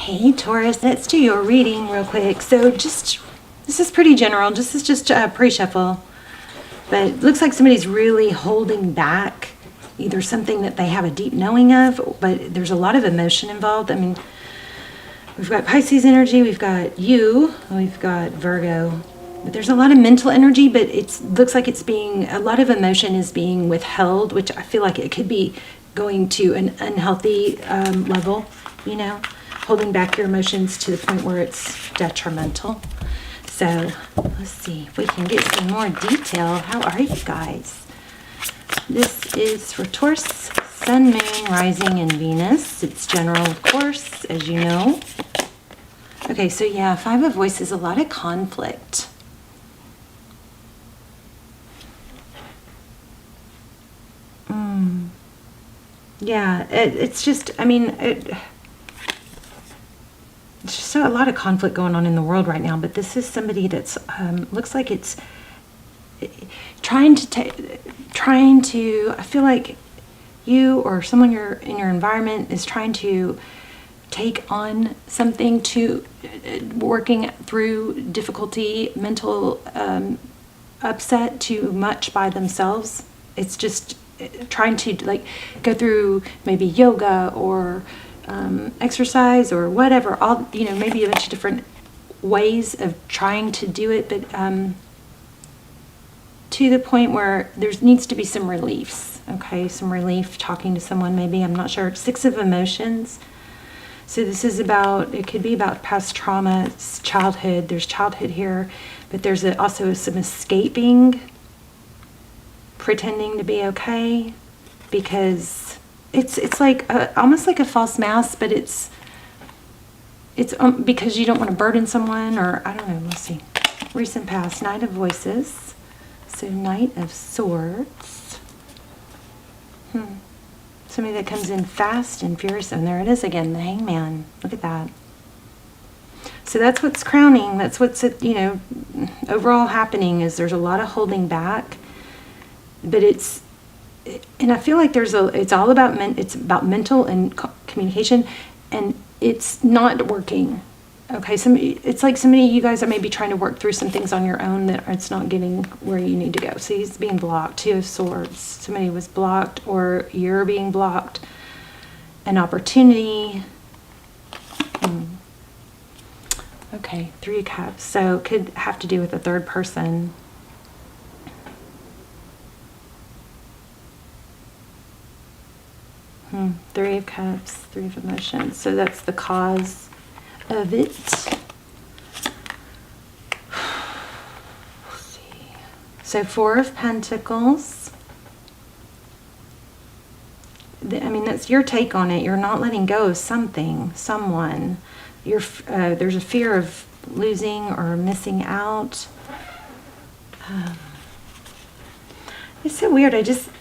Hey Taurus, let's do your reading real quick. So this is pretty general. This is just a pre-shuffle. But it looks like somebody's really holding back either something that they have a deep knowing of, but there's a lot of emotion involved. I mean, we've got Pisces energy, we've got you, we've got Virgo. But there's a lot of mental energy, but it looks like a lot of emotion is being withheld, which I feel like it could be going to an unhealthy level, you know, holding back your emotions to the point where it's detrimental. So let's see if we can get some more detail. How are you guys? This is for Taurus, Sun, Moon, Rising, and Venus. It's general, of course, as you know. Okay, so yeah, Five of Voices, a lot of conflict. Yeah, it's just, I mean, it's just a lot of conflict going on in the world right now, but this is somebody that's, looks like it's trying to, I feel like you or someone in your environment is trying to take on something working through difficulty, mental upset too much by themselves. It's just trying to like go through maybe yoga or exercise or whatever, all, you know, maybe a bunch of different ways of trying to do it, but to the point where there needs to be some reliefs. Okay, some relief, talking to someone maybe, I'm not sure. Six of Emotions. So this is about, it could be about past trauma, childhood. There's childhood here, but there's also some escaping, pretending to be okay, because it's like almost like a false mask, but it's because you don't want to burden someone, or I don't know. Let's see. Recent past, Knight of Voices. So Knight of Swords. Somebody that comes in fast and furious, and there it is again, the Hangman. Look at that. So that's what's crowning. That's what's, you know, overall happening is there's a lot of holding back. But and I feel like it's all about it's about mental and communication, and it's not working. Okay, it's like you guys are maybe trying to work through some things on your own that it's not getting where you need to go. So he's being blocked. Two of Swords. Somebody was blocked, or you're being blocked. An opportunity. Okay, Three of Cups. So it could have to do with a third person. Three of Cups, Three of Emotions. So that's the cause of it. Let's see. So Four of Pentacles. I mean, that's your take on it. You're not letting go of something, someone. There's a fear of losing or missing out. It's so weird.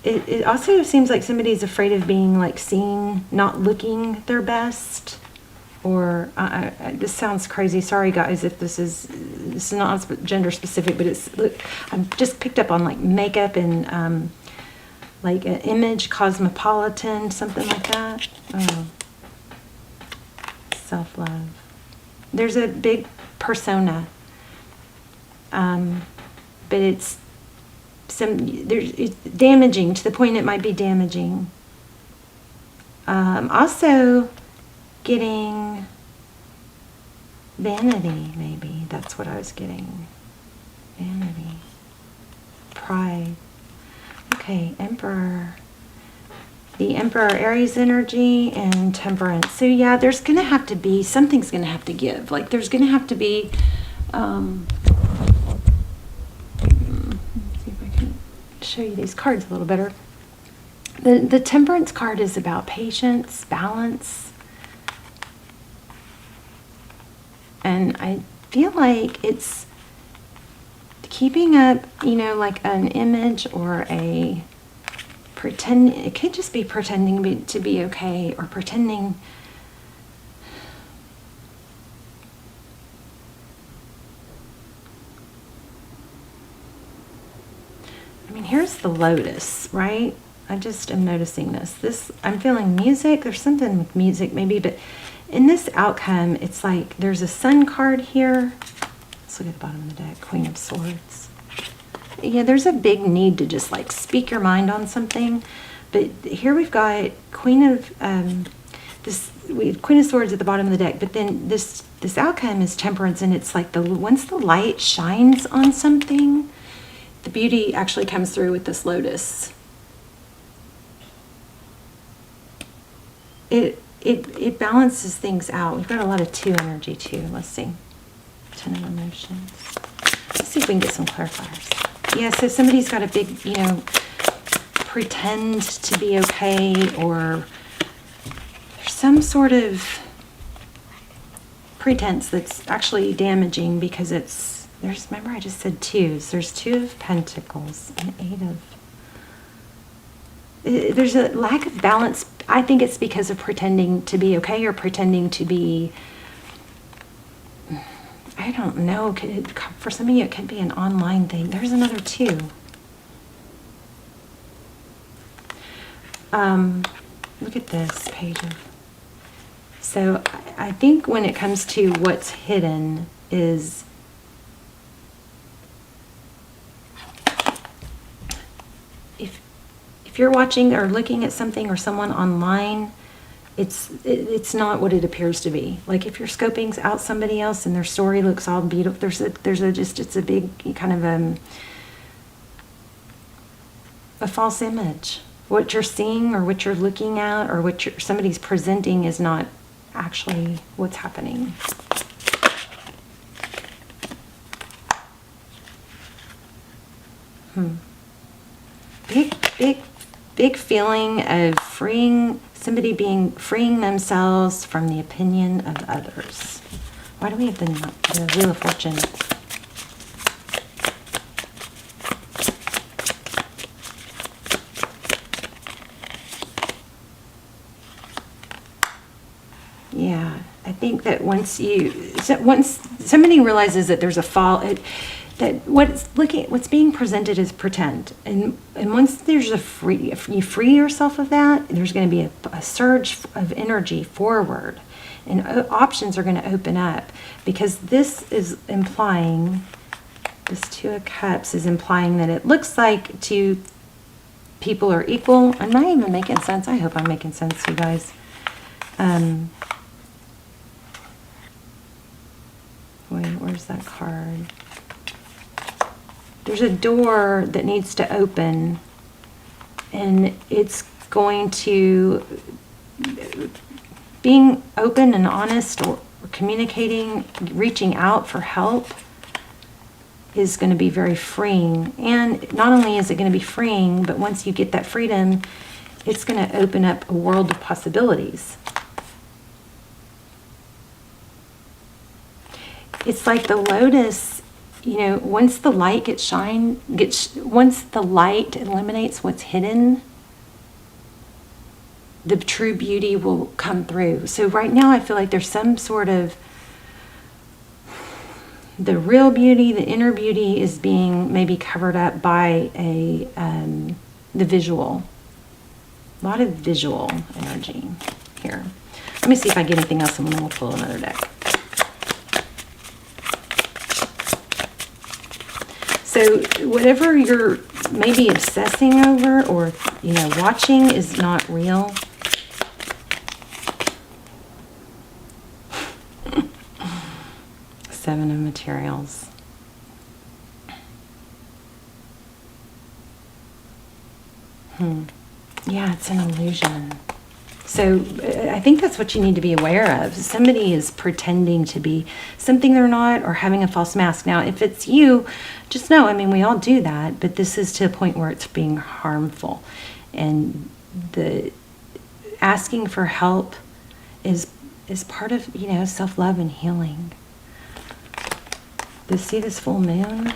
It also seems like somebody's afraid of being like seen not looking their best, or this sounds crazy. Sorry guys if this is not gender specific, but I've just picked up on like makeup and like an image, cosmopolitan, something like that. Oh. Self-love. There's a big persona, but it's damaging to the point it might be damaging. Also getting vanity, maybe. That's what I was getting. Vanity. Pride. Okay, Emperor. The Emperor, Aries energy, and Temperance. So yeah, there's going to have to be, something's going to have to give. Like there's going to have to be, show you these cards a little better. The Temperance card is about patience, balance, and I feel like it's keeping up, you know, like an image or a pretend. It could just be pretending to be okay, or pretending. I mean, here's the Lotus, right? I just am noticing this. I'm feeling music. There's something with music maybe, but in this outcome, it's like there's a Sun card here. Let's look at the bottom of the deck, Queen of Swords. Yeah, there's a big need to just like speak your mind on something. But here we've got Queen of Queen of Swords at the bottom of the deck. But then this outcome is Temperance, and it's like once the light shines on something, the beauty actually comes through with this Lotus. It balances things out. We've got a lot of 2 energy too. Let's see. 10 of Emotions. Let's see if we can get some clarifiers. Yeah, so somebody's got a big, pretend to be okay, or there's some sort of pretense that's actually damaging because remember I just said 2s. There's 2 of Pentacles and 8 of... There's a lack of balance. I think it's because of pretending to be okay or pretending to be, I don't know, for some of you it could be an online thing. There's another 2. Look at this page. So I think when it comes to what's hidden is if you're watching or looking at something or someone online, it's not what it appears to be. Like if you're scoping out somebody else and their story looks all beautiful, it's a big kind of a false image. What you're seeing or what you're looking at or what somebody's presenting is not actually what's happening. Big feeling of freeing themselves from the opinion of others. Why do we have the Wheel of Fortune? Yeah, I think that once somebody realizes that there's a fall, that what's being presented is pretend, and once there's you free yourself of that, there's going to be a surge of energy forward, and options are going to open up, because this is implying, this 2 of Cups is implying that it looks like 2 people are equal. I'm not even making sense. I hope I'm making sense, you guys. Wait, where's that card? There's a door that needs to open, and it's going to, being open and honest or communicating, reaching out for help is going to be very freeing. And not only is it going to be freeing, but once you get that freedom, it's going to open up a world of possibilities. It's like the Lotus, once the light once the light eliminates what's hidden, the true beauty will come through. So right now I feel like there's some sort of, the real beauty, the inner beauty is being maybe covered up by the visual. A lot of visual energy here. Let me see if I get anything else, and then we'll pull another deck. So whatever you're maybe obsessing over or, watching is not real. Seven of Materials. Yeah, it's an illusion. So I think that's what you need to be aware of. Somebody is pretending to be something they're not, or having a false mask. Now, if it's you, just know, we all do that, but this is to a point where it's being harmful. And the asking for help is part of, self-love and healing. See this full moon?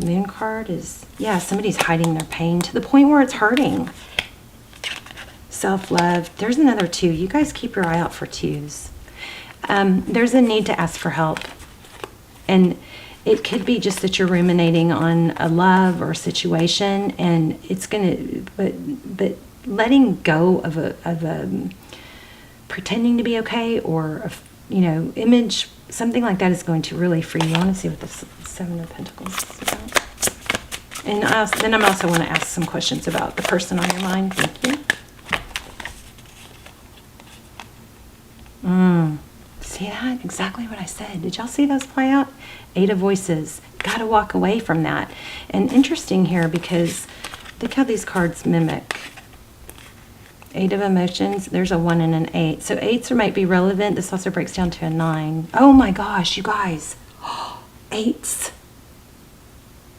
Moon card is, somebody's hiding their pain to the point where it's hurting. Self-love. There's another 2. You guys keep your eye out for 2s. There's a need to ask for help. And it could be just that you're ruminating on a love or a situation, and it's going to, but letting go of a pretending to be okay, or, you know, image, something like that is going to really free you. I want to see what the Seven of Pentacles is about. And then I also want to ask some questions about the person on your mind. Thank you. See that? Exactly what I said. Did y'all see those play out? Eight of Voices. Got to walk away from that. And interesting here, because look how these cards mimic. Eight of Emotions. There's a 1 and an 8. So 8s might be relevant. This also breaks down to a 9. Oh my gosh, you guys. 8s.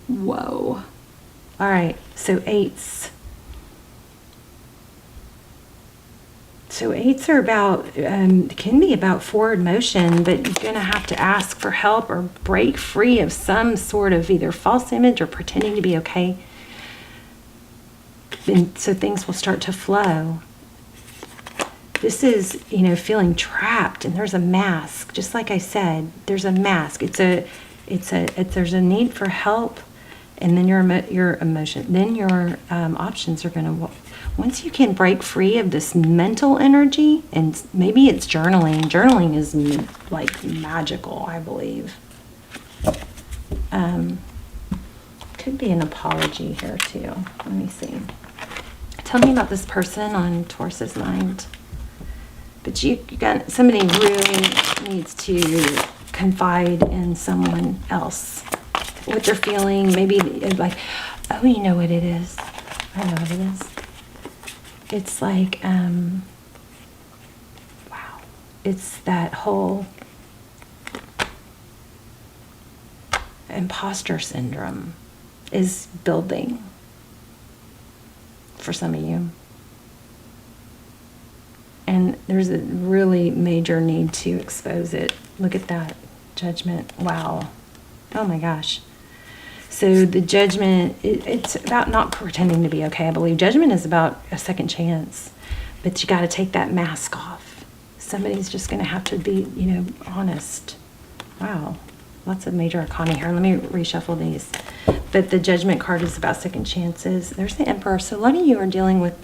Whoa. All right, so 8s. So 8s are about, can be about forward motion, but you're going to have to ask for help or break free of some sort of either false image or pretending to be okay. And so things will start to flow. This is, you know, feeling trapped, and there's a mask. Just like I said, there's a mask. There's a need for help, and then your emotion, then your options are going to. Once you can break free of this mental energy, and maybe it's journaling. Journaling is like magical, I believe. Could be an apology here too. Let me see. Tell me about this person on Taurus's mind. But you got somebody really needs to confide in someone else. What they're feeling, maybe like, oh, you know what it is. I know what it is. It's like, wow. It's that whole imposter syndrome is building for some of you. And there's a really major need to expose it. Look at that. Judgment. Wow. Oh my gosh. So the judgment, it's about not pretending to be okay. I believe judgment is about a second chance. But you got to take that mask off. Somebody's just going to have to be, you know, honest. Wow. Lots of major arcana here. Let me reshuffle these. But the judgment card is about second chances. There's the Emperor. So a lot of you are dealing with,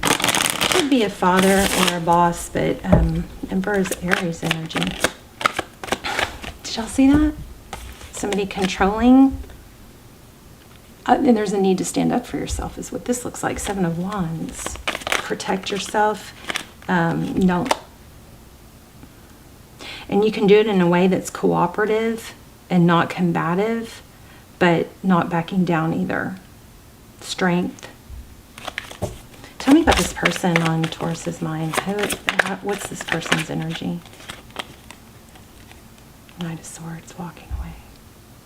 could be a father or a boss, but Emperor is Aries energy. Did y'all see that? Somebody controlling. And there's a need to stand up for yourself is what this looks like. 7 of Wands. Protect yourself. No. And you can do it in a way that's cooperative and not combative, but not backing down either. Strength. Tell me about this person on Taurus's mind. What's this person's energy? Knight of Swords, walking away.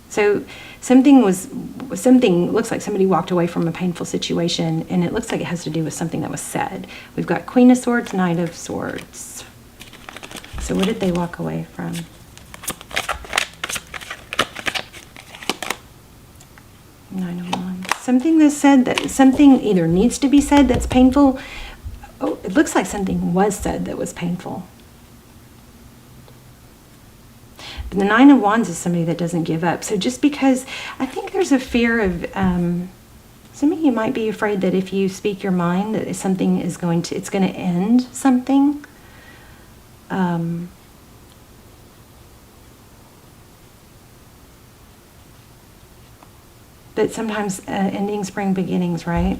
So something looks like somebody walked away from a painful situation, and it looks like it has to do with something that was said. We've got Queen of Swords, Knight of Swords. So what did they walk away from? Nine of Wands. Something that's said, that something either needs to be said that's painful. Oh, it looks like something was said that was painful. But the Nine of Wands is somebody that doesn't give up. So just because, I think there's a fear of, some of you might be afraid that if you speak your mind, that something is going to, it's going to end something. But sometimes endings bring beginnings, right?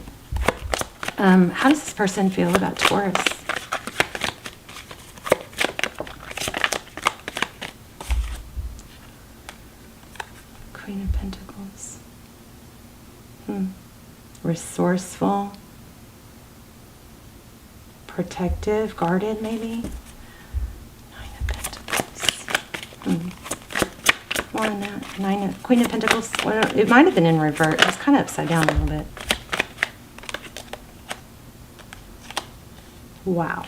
How does this person feel about Taurus? Queen of Pentacles. Resourceful. Protective, guarded maybe. Nine of Pentacles. Queen of Pentacles. Well, it might have been in revert. It was kind of upside down a little bit. Wow.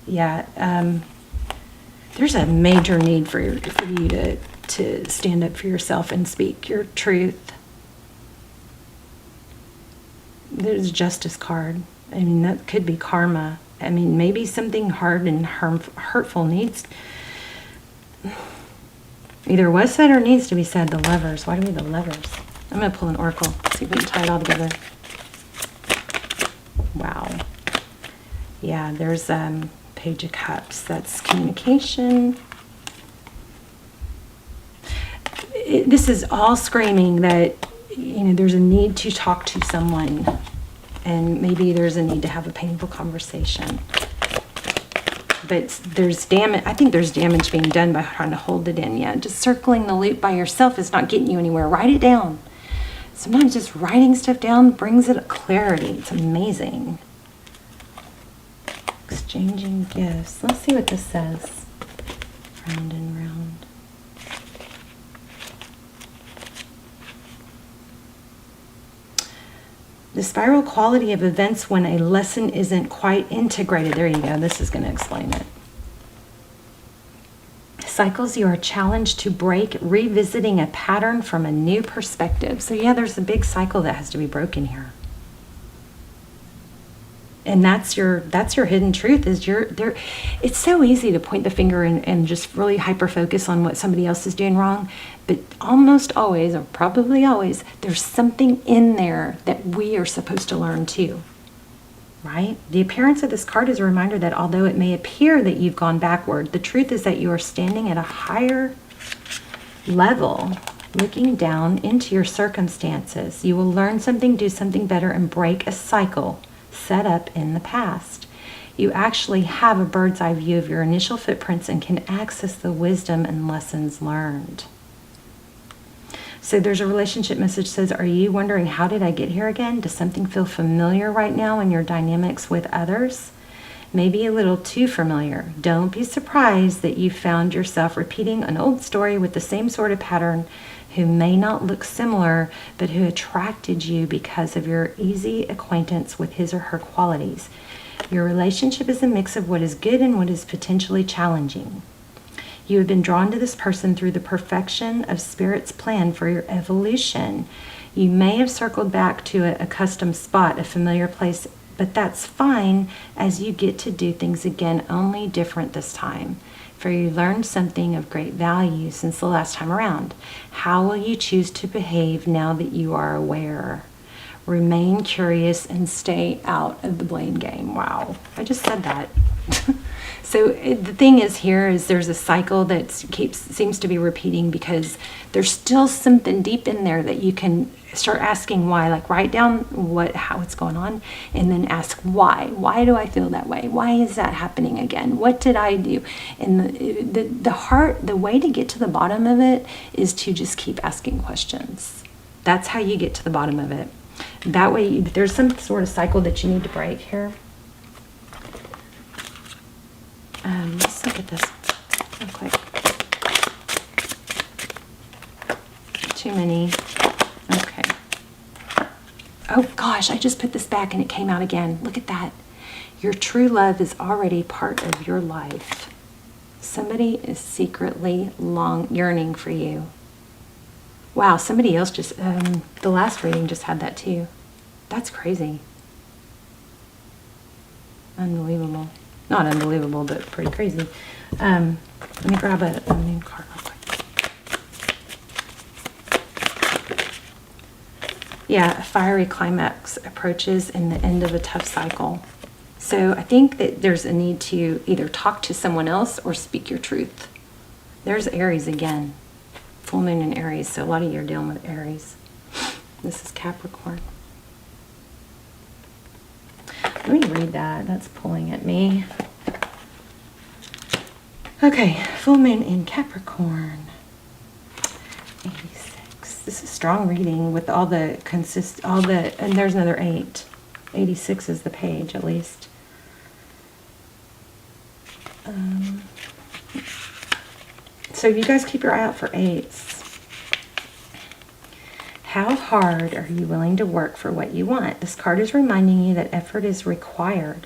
Yeah. There's a major need for you to stand up for yourself and speak your truth. There's a Justice card. I mean, that could be karma. I mean, maybe something hard and hurtful needs, either was said or needs to be said. The Lovers. Why do we have the Lovers? I'm going to pull an oracle. See if we can tie it all together. Wow. Yeah, there's Page of Cups. That's communication. This is all screaming that, you know, there's a need to talk to someone, and maybe there's a need to have a painful conversation. But there's damage. I think there's damage being done by trying to hold it in. Yeah, just circling the loop by yourself is not getting you anywhere. Write it down. Sometimes just writing stuff down brings it clarity. It's amazing. Exchanging gifts. Let's see what this says. Round and round. The spiral quality of events when a lesson isn't quite integrated. There you go. This is going to explain it. Cycles you are challenged to break, revisiting a pattern from a new perspective. So yeah, there's a big cycle that has to be broken here. And that's your hidden truth, is there. It's so easy to point the finger and just really hyper focus on what somebody else is doing wrong, but almost always, or probably always, there's something in there that we are supposed to learn too, right? The appearance of this card is a reminder that although it may appear that you've gone backward, the truth is that you are standing at a higher level, looking down into your circumstances. You will learn something, do something better, and break a cycle set up in the past. You actually have a bird's eye view of your initial footprints and can access the wisdom and lessons learned. So there's a relationship message that says, are you wondering, how did I get here again? Does something feel familiar right now in your dynamics with others? Maybe a little too familiar. Don't be surprised that you found yourself repeating an old story with the same sort of pattern, who may not look similar, but who attracted you because of your easy acquaintance with his or her qualities. Your relationship is a mix of what is good and what is potentially challenging. You have been drawn to this person through the perfection of Spirit's plan for your evolution. You may have circled back to a custom spot, a familiar place, but that's fine, as you get to do things again, only different this time. For you learned something of great value since the last time around. How will you choose to behave now that you are aware? Remain curious and stay out of the blame game. Wow, I just said that. So the thing is here is there's a cycle that seems to be repeating, because there's still something deep in there that you can start asking why. Like, write down how it's going on, and then ask why. Why do I feel that way? Why is that happening again? What did I do? And the way to get to the bottom of it is to just keep asking questions. That's how you get to the bottom of it. That way, if there's some sort of cycle that you need to break here. Let's look at this real quick. Too many. Okay. Oh gosh, I just put this back and it came out again. Look at that. Your true love is already part of your life. Somebody is secretly yearning for you. Wow, somebody else just, the last reading just had that too. That's crazy. Unbelievable. Not unbelievable, but pretty crazy. Let me grab a new card real quick. Yeah, a fiery climax approaches in the end of a tough cycle. So I think that there's a need to either talk to someone else or speak your truth. There's Aries again. Full moon in Aries, so a lot of you are dealing with Aries. This is Capricorn. Let me read that. That's pulling at me. Okay, full moon in Capricorn. 86. This is strong reading with all the and there's another 8. 86 is the page, at least. So you guys keep your eye out for 8s. How hard are you willing to work for what you want? This card is reminding you that effort is required.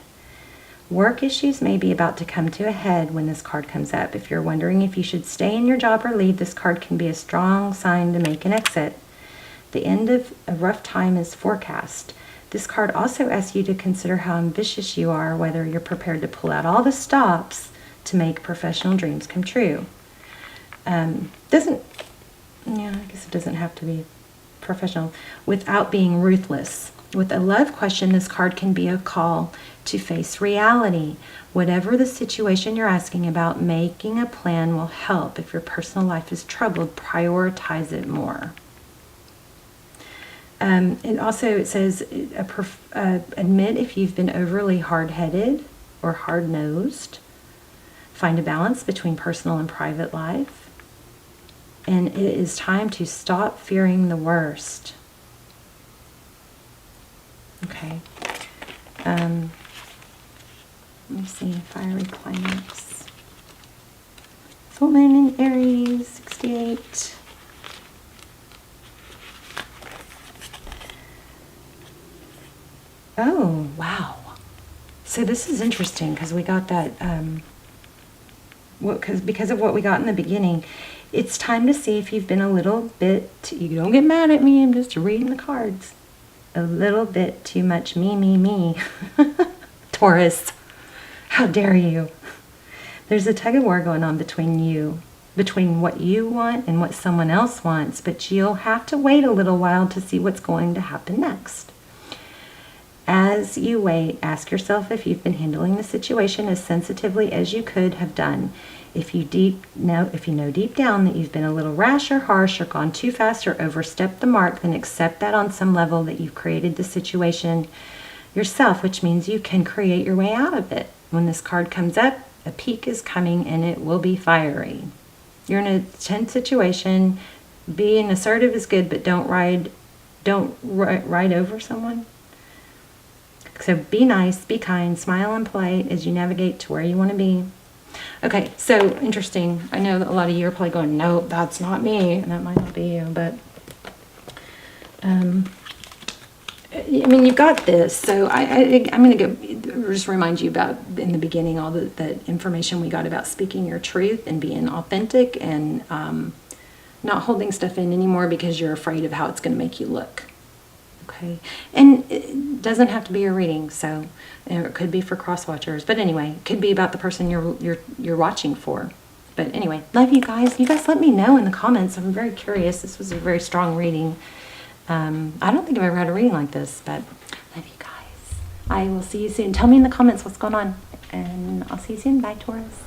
Work issues may be about to come to a head when this card comes up. If you're wondering if you should stay in your job or leave, this card can be a strong sign to make an exit. The end of a rough time is forecast. This card also asks you to consider how ambitious you are, whether you're prepared to pull out all the stops to make professional dreams come true. I guess it doesn't have to be professional, without being ruthless. With a love question, this card can be a call to face reality. Whatever the situation you're asking about, making a plan will help. If your personal life is troubled, prioritize it more. And also it says, admit if you've been overly hard-headed or hard-nosed. Find a balance between personal and private life. And it is time to stop fearing the worst. Okay. Let me see, fiery climax. Full moon in Aries, 68. Oh, wow. So this is interesting because we got that, because of what we got in the beginning. It's time to see if you've been a little bit, you don't get mad at me, I'm just reading the cards. A little bit too much me. Taurus, how dare you? There's a tug of war going on between what you want and what someone else wants, but you'll have to wait a little while to see what's going to happen next. As you wait, ask yourself if you've been handling the situation as sensitively as you could have done. If you know deep down that you've been a little rash or harsh or gone too fast or overstepped the mark, then accept that on some level that you've created the situation yourself, which means you can create your way out of it. When this card comes up, a peak is coming and it will be fiery. You're in a tense situation. Being assertive is good, but don't ride over someone. So be nice, be kind, smile and polite as you navigate to where you want to be. Okay, so interesting. I know that a lot of you are probably going, no, that's not me, and that might not be you, but I mean, you've got this. So I'm going to go just remind you about in the beginning all the information we got about speaking your truth and being authentic and not holding stuff in anymore because you're afraid of how it's going to make you look. Okay, and it doesn't have to be a reading, so it could be for cross watchers. But anyway, it could be about the person you're watching for. But anyway, love you guys. You guys let me know in the comments. I'm very curious. This was a very strong reading. I don't think I've ever had a reading like this, but love you guys. I will see you soon. Tell me in the comments what's going on, and I'll see you soon. Bye, Taurus.